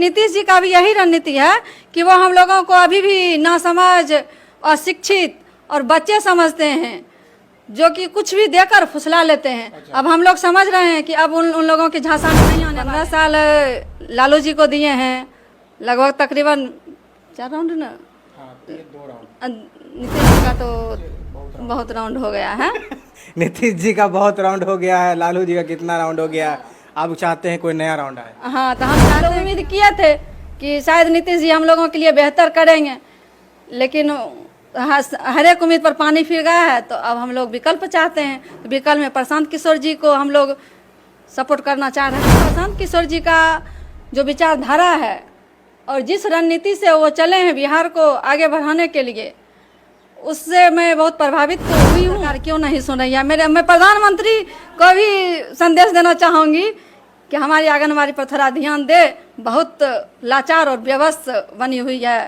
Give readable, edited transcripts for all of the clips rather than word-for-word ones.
नीतीश जी का भी यही रणनीति है कि वो हम लोगों को अभी भी नासमझ और शिक्षित और बच्चे समझते हैं, जो कि कुछ भी देकर फुसला लेते हैं। अच्छा। अब हम लोग समझ रहे हैं कि अब उन लोगों के झांसा में नहीं आने। 15 साल लालू जी को दिए हैं, लगभग तकरीबन 4 राउंड ना। हाँ, तो ये 2 राउंड। नीतीश जी का तो बहुत राउंड हो गया है। नीतीश जी का बहुत राउंड हो गया है, लालू जी का कितना राउंड हो गया? आप चाहते हैं कोई नया राउंड आए? हाँ, तो हम चाहते उम्मीद किए थे कि शायद नीतीश जी हम लोगों के लिए बेहतर करेंगे, लेकिन हर एक उम्मीद पर पानी फिर गया है। तो अब हम लोग विकल्प चाहते हैं, तो विकल्प में प्रशांत किशोर जी को हम लोग सपोर्ट करना चाह रहे हैं। प्रशांत किशोर जी का जो विचारधारा है और जिस रणनीति से वो चले हैं बिहार को आगे बढ़ाने के लिए, उससे मैं बहुत प्रभावित हुई हूँ। क्यों नहीं सुन रही है? मैं प्रधानमंत्री को भी संदेश देना चाहूँगी कि हमारी आंगनबाड़ी पर थोड़ा ध्यान दे, बहुत लाचार और व्यवस्था बनी हुई है।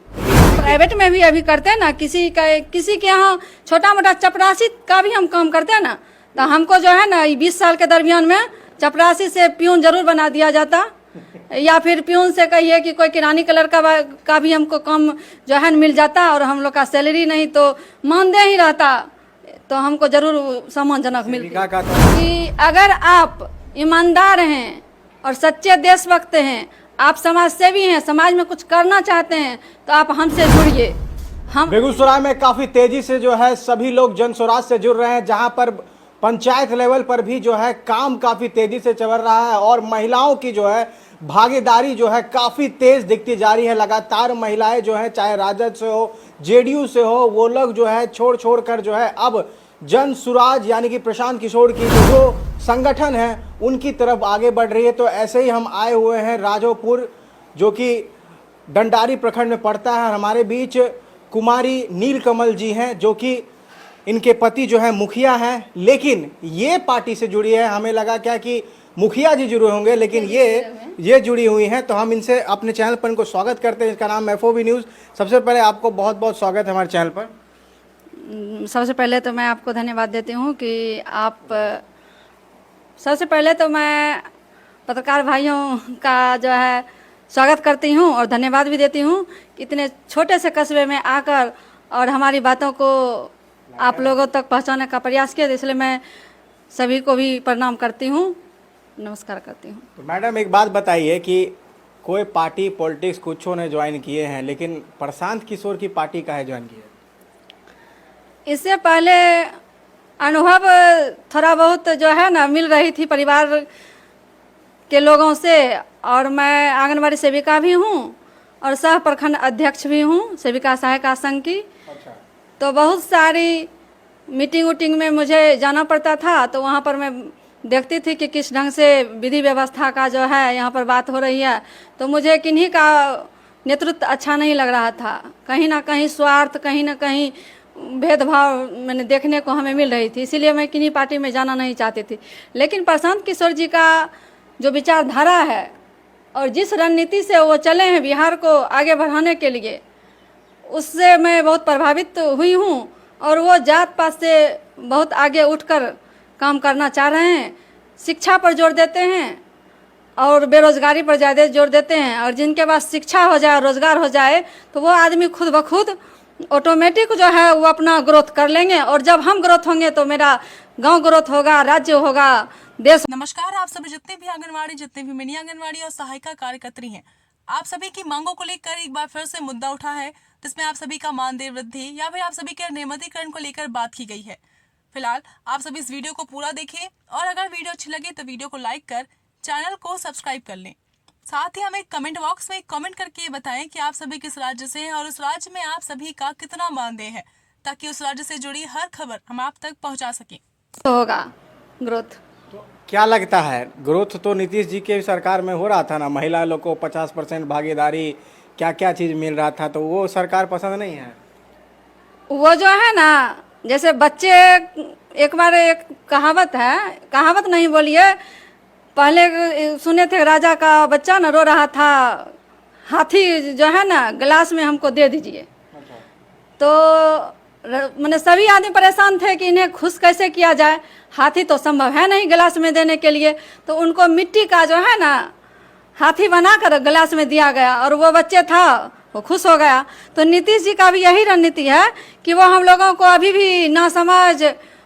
प्राइवेट में भी अभी करते हैं ना, किसी के यहाँ छोटा मोटा चपरासी का भी हम काम करते हैं ना, तो हमको जो है ना 20 साल के दरमियान में चपरासी से प्यून जरूर बना दिया जाता, या फिर प्यून से कहिए कि कोई किरानी कलर का भी हमको काम जो है मिल जाता, और हम लोग का सैलरी नहीं तो मानदेय ही रहता, तो हमको जरूर सम्मानजनक मिलता। कि अगर आप ईमानदार हैं और सच्चे देशभक्त हैं, आप समाज सेवी हैं, समाज में कुछ करना चाहते हैं, तो आप हमसे जुड़िए। हम बेगूसराय में काफी तेजी से जो है सभी लोग जन स्वराज से जुड़ रहे हैं, जहां पर पंचायत लेवल पर भी जो है काम काफी तेजी से चल रहा है और महिलाओं की जो है भागीदारी जो है काफी तेज दिखती जा रही है। लगातार महिलाएं जो है, चाहे राजद से हो, जेडीयू से हो, वो लोग जो है छोड़ कर जो है अब जन सुराज यानी कि प्रशांत किशोर की जो संगठन है उनकी तरफ आगे बढ़ रही है। तो ऐसे ही हम आए हुए हैं राजोपुर, जो कि डंडारी प्रखंड में पड़ता है। हमारे बीच कुमारी नीलकमल जी हैं, जो कि इनके पति जो है मुखिया हैं, लेकिन ये पार्टी से जुड़ी है। हमें लगा क्या कि मुखिया जी जुड़े होंगे, लेकिन ये जुड़ी हुई हैं। तो हम इनसे अपने चैनल पर इनको स्वागत करते हैं। इसका नाम FOB न्यूज़। सबसे पहले आपको बहुत बहुत स्वागत है हमारे चैनल पर। सबसे पहले तो मैं आपको धन्यवाद देती हूँ कि आप सबसे पहले तो मैं पत्रकार भाइयों का जो है स्वागत करती हूँ और धन्यवाद भी देती हूँ कि इतने छोटे से कस्बे में आकर और हमारी बातों को आप लोगों तक पहुँचाने का प्रयास किया। इसलिए मैं सभी को भी प्रणाम करती हूँ, नमस्कार करती हूँ। तो मैडम एक बात बताइए कि कोई पार्टी पॉलिटिक्स कुछों ने ज्वाइन किए हैं, लेकिन प्रशांत किशोर की पार्टी का है ज्वाइन किया? इससे पहले अनुभव थोड़ा बहुत जो है ना मिल रही थी परिवार के लोगों से, और मैं आंगनबाड़ी सेविका भी हूँ और सह प्रखंड अध्यक्ष भी हूँ सेविका सहायिका संघ की। अच्छा। तो बहुत सारी मीटिंग में मुझे जाना पड़ता था, तो वहाँ पर मैं देखती थी कि किस ढंग से विधि व्यवस्था का जो है यहाँ पर बात हो रही है। तो मुझे किन्हीं का नेतृत्व अच्छा नहीं लग रहा था। कहीं ना कहीं स्वार्थ, कहीं ना कहीं भेदभाव मैंने देखने को हमें मिल रही थी, इसीलिए मैं किन्हीं पार्टी में जाना नहीं चाहती थी। लेकिन प्रशांत किशोर जी का जो विचारधारा है और जिस रणनीति से वो चले हैं बिहार को आगे बढ़ाने के लिए, उससे मैं बहुत प्रभावित हुई हूँ। और वो जात पात से बहुत आगे उठकर काम करना चाह रहे हैं। शिक्षा पर जोर देते हैं और बेरोजगारी पर ज़्यादा जोर देते हैं, और जिनके पास शिक्षा हो जाए, रोजगार हो जाए, तो वो आदमी खुद ब खुद ऑटोमेटिक जो है वो अपना ग्रोथ कर लेंगे। और जब हम ग्रोथ होंगे तो मेरा गांव ग्रोथ होगा, राज्य होगा, देश। नमस्कार, आप सभी जितने भी आंगनवाड़ी, जितने भी मिनी आंगनवाड़ी और सहायिका कार्यकर्त्री हैं, आप सभी की मांगों को लेकर एक बार फिर से मुद्दा उठा है, जिसमें आप सभी का मानदेय वृद्धि या फिर आप सभी के नियमितीकरण को लेकर बात की गई है। फिलहाल आप सभी इस वीडियो को पूरा देखें, और अगर वीडियो अच्छी लगे तो वीडियो को लाइक कर चैनल को सब्सक्राइब कर लें। साथ ही हमें कमेंट बॉक्स में कमेंट करके ये बताएं कि आप सभी किस राज्य से हैं और उस राज्य में आप सभी का कितना मानदेय है, ताकि उस राज्य से जुड़ी हर खबर हम आप तक पहुंचा सकें। तो होगा ग्रोथ। तो क्या लगता है, ग्रोथ तो नीतीश जी के सरकार में हो रहा था ना, महिला लोग को 50% भागीदारी, क्या क्या चीज़ मिल रहा था, तो वो सरकार पसंद नहीं है? वो जो है ना, जैसे बच्चे, एक बार एक कहावत है, कहावत नहीं बोलिए, पहले सुने थे राजा का बच्चा न रो रहा था, हाथी जो है ना गिलास में हमको दे दीजिए। तो मैंने सभी आदमी परेशान थे कि इन्हें खुश कैसे किया जाए। हाथी तो संभव है नहीं गिलास में देने के लिए, तो उनको मिट्टी का जो है ना हाथी बनाकर गिलास में दिया गया और वो बच्चे था वो खुश हो गया। तो नीतीश जी का भी यही रणनीति है कि वो हम लोगों को अभी भी नासमझ,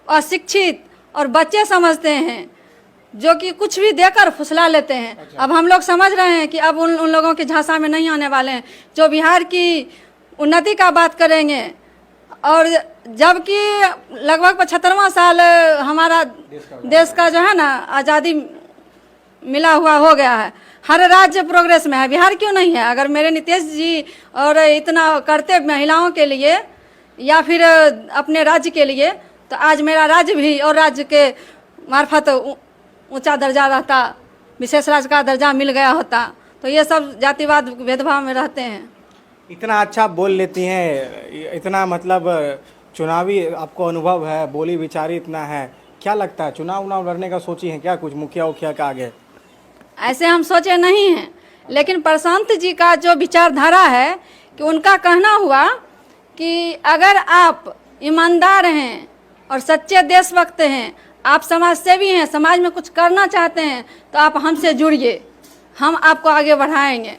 अशिक्षित और बच्चे समझते हैं, जो कि कुछ भी देकर फुसला लेते हैं। अब हम लोग समझ रहे हैं कि अब उन लोगों के झांसा में नहीं आने वाले हैं, जो बिहार की उन्नति का बात करेंगे। और जबकि लगभग 75वां साल हमारा देश का जो है ना आज़ादी मिला हुआ हो गया है, हर राज्य प्रोग्रेस में है, बिहार क्यों नहीं है? अगर मेरे नीतीश जी और इतना करते महिलाओं के लिए या फिर अपने राज्य के लिए, तो आज मेरा राज्य भी और राज्य के मार्फत ऊंचा दर्जा रहता, विशेष राज्य का दर्जा मिल गया होता। तो ये सब जातिवाद भेदभाव में रहते हैं। इतना अच्छा बोल लेती हैं, इतना मतलब चुनावी आपको अनुभव है, बोली विचारी इतना है, क्या लगता है चुनाव लड़ने का सोची है क्या कुछ मुखिया उखिया का आगे? ऐसे हम सोचे नहीं हैं, लेकिन प्रशांत जी का जो विचारधारा है कि उनका कहना हुआ कि अगर आप ईमानदार हैं और सच्चे देशभक्त हैं, आप समाज सेवी हैं, समाज में कुछ करना चाहते हैं, तो आप हमसे जुड़िए, हम आपको आगे बढ़ाएंगे।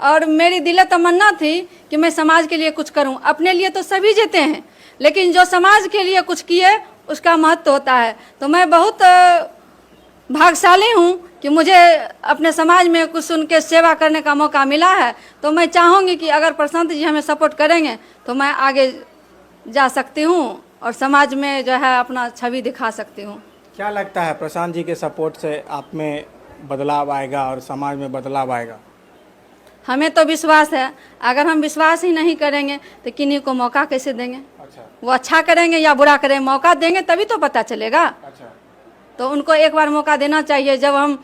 और मेरी दिल तमन्ना थी कि मैं समाज के लिए कुछ करूं। अपने लिए तो सभी जीते हैं, लेकिन जो समाज के लिए कुछ किए उसका महत्व होता है। तो मैं बहुत भाग्यशाली हूं कि मुझे अपने समाज में कुछ उनके सेवा करने का मौका मिला है। तो मैं चाहूँगी कि अगर प्रशांत जी हमें सपोर्ट करेंगे तो मैं आगे जा सकती हूँ और समाज में जो है अपना छवि दिखा सकती हूँ। क्या लगता है प्रशांत जी के सपोर्ट से आप में बदलाव आएगा और समाज में बदलाव आएगा? हमें तो विश्वास है। अगर हम विश्वास ही नहीं करेंगे तो किन्हीं को मौका कैसे देंगे? अच्छा। वो अच्छा करेंगे या बुरा करेंगे, मौका देंगे तभी तो पता चलेगा। अच्छा। तो उनको एक बार मौका देना चाहिए। जब हम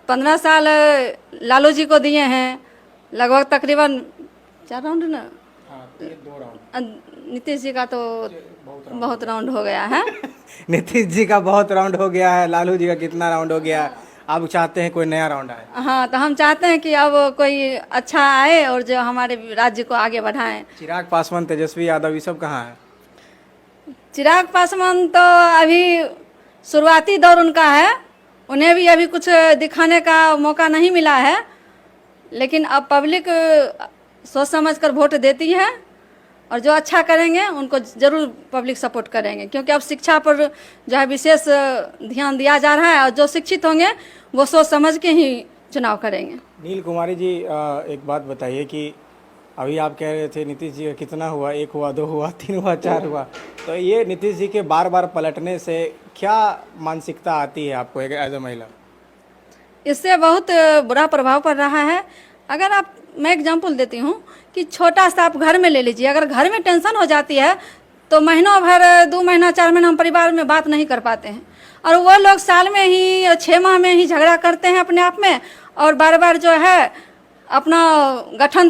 15 साल लालू जी को दिए हैं, लगभग तकरीबन 4 राउंड ना, हाँ, 2 राउंड। नीतीश जी का तो बहुत राउंड हो गया है। नीतीश जी का बहुत राउंड हो गया है, लालू जी का कितना राउंड हो गया? अब चाहते हैं कोई नया राउंड आए। हाँ, तो हम चाहते हैं कि अब कोई अच्छा आए और जो हमारे राज्य को आगे बढ़ाएं। चिराग पासवान, तेजस्वी यादव, ये सब कहाँ है? चिराग पासवान तो अभी शुरुआती दौर उनका है, उन्हें भी अभी कुछ दिखाने का मौका नहीं मिला है, लेकिन अब पब्लिक सोच समझ कर वोट देती है और जो अच्छा करेंगे उनको जरूर पब्लिक सपोर्ट करेंगे, क्योंकि अब शिक्षा पर जो है विशेष ध्यान दिया जा रहा है और जो शिक्षित होंगे वो सोच समझ के ही चुनाव करेंगे। नील कुमारी जी, एक बात बताइए कि अभी आप कह रहे थे नीतीश जी का कितना हुआ, 1 हुआ, 2 हुआ, 3 हुआ, 4 हुआ, तो ये नीतीश जी के बार बार पलटने से क्या मानसिकता आती है आपको एज ए महिला? इससे बहुत बुरा प्रभाव पड़ रहा है। अगर आप, मैं एग्जांपल देती हूँ कि छोटा सा आप घर में ले लीजिए, अगर घर में टेंशन हो जाती है तो महीनों भर 2 महीना 4 महीना हम परिवार में बात नहीं कर पाते हैं, और वो लोग साल में ही 6 माह में ही झगड़ा करते हैं अपने आप में और बार बार जो है अपना गठन